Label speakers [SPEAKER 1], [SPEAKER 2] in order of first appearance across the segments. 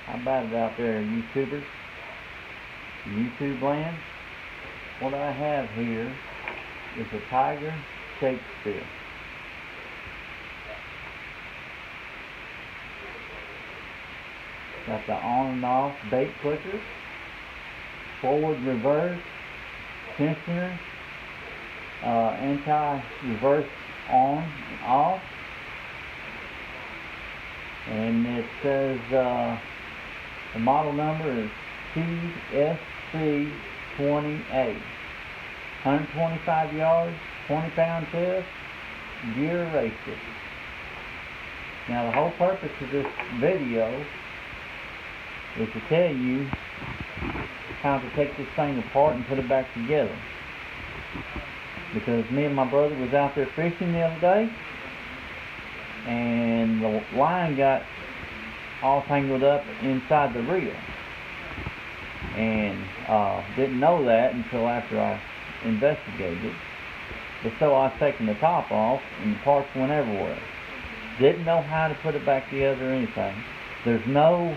[SPEAKER 1] How about it out there, YouTubers? YouTube land? What I have here is a Tiger Shakespeare. Got the on and off bait clicker, forward reverse, tensioner, anti-reverse on and off, and it says the model number is TSC20A, 125 yards, 20-pound test, gear racer. Now the whole purpose of this video is to tell you how to take this thing apart and put it back together. Because me and my brother was out there fishing the other day, and the line got all tangled up inside the reel, and didn't know that until after I investigated. But so I was taking the top off and the parts went everywhere. Didn't know how to put it back together or anything. There's no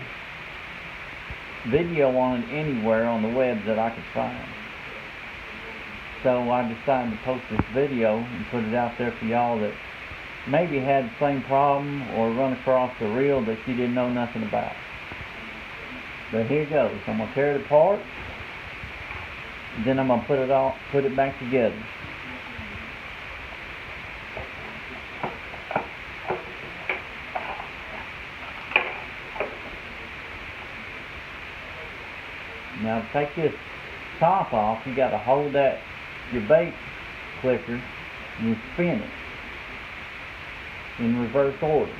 [SPEAKER 1] video on it anywhere on the web that I could find. So I decided to post this video and put it out there for y'all that maybe had the same problem or run across a reel that you didn't know nothing about. But here goes. I'm gonna tear it apart, and then I'm gonna put it back together. Now to take this top off, you got to hold your bait clicker and you spin it in reverse order.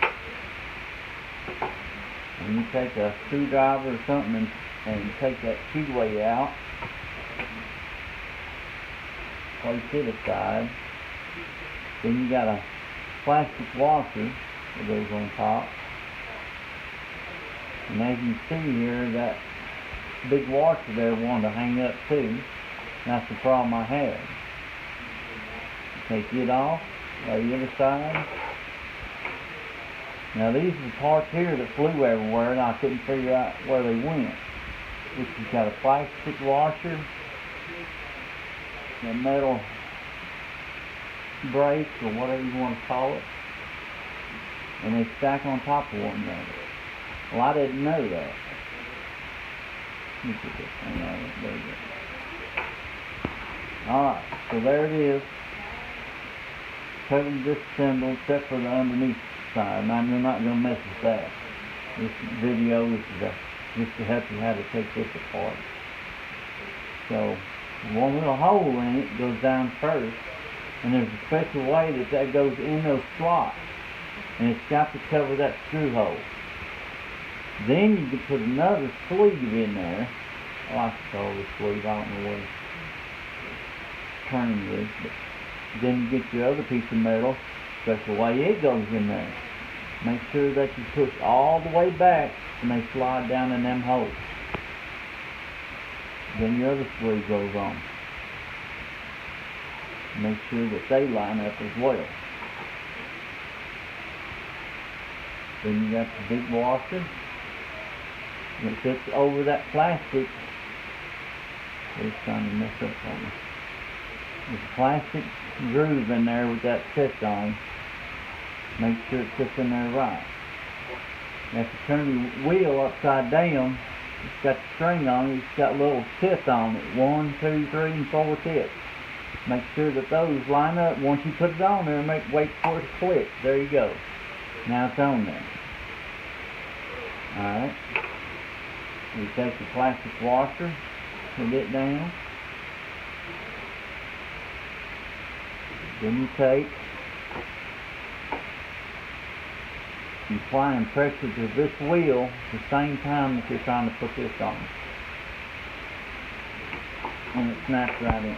[SPEAKER 1] And you take a screwdriver or something and take that keyway out, place it aside. Then you got a plastic washer that goes on top. And as you see here, that big washer there wanted to hang up too. That's the problem I had. Take it off, lay it aside. Now these are the parts here that flew everywhere and I couldn't figure out where they went. This has got a plastic washer, a metal brace or whatever you want to call it, and they stack on top of one another. Well, I didn't know that. Let me put this thing out. There we go. Alright, so there it is. Totally disassembled except for the underneath side. Now you're not going to mess with that. This video is just to help you how to take this apart. So one little hole in it goes down first, and there's a special way that goes in those slots, and it's got to cover that screw hole. Then you can put another sleeve in there. I like to call this sleeve, I don't know what it's term is, but then you get your other piece of metal, special way it goes in there. Make sure that you push all the way back and they slide down in them holes. Then your other sleeve goes on. Make sure that they line up as well. Then you got the big washer. And it fits over that plastic. It's trying to mess up on me. There's a plastic groove in there with that set on. Make sure it fits in there right. You have to turn your wheel upside down. It's got the string on it. It's got little tips on it. 1, 2, 3, and 4 tips. Make sure that those line up. Once you put it on there, wait for it to click. There you go. Now it's on there. Alright. You take the plastic washer, put it down. Then you applying pressure to this wheel at the same time that you're trying to put this on. And it snaps right in.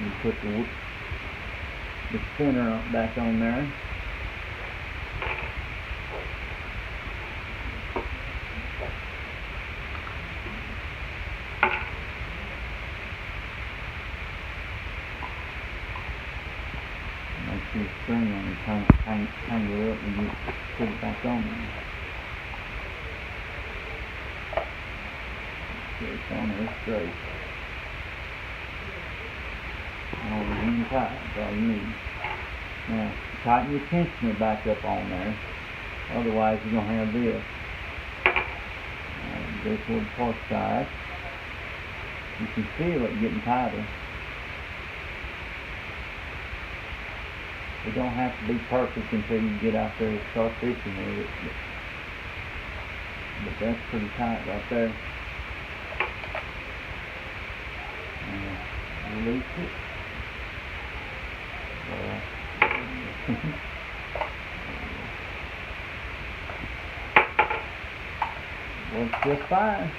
[SPEAKER 1] You put the spinner back on there. Make sure the string on it, hang it up and you put it back on there. Okay, it's on there straight. Only one tight, that's all you need. Now, tighten your tensioner back up on there. Otherwise, you're going to have this. Go toward the port side. You can feel it getting tighter. It don't have to be perfect until you get out there and start fishing with it. But that's pretty tight right there. Release it. Works just fine.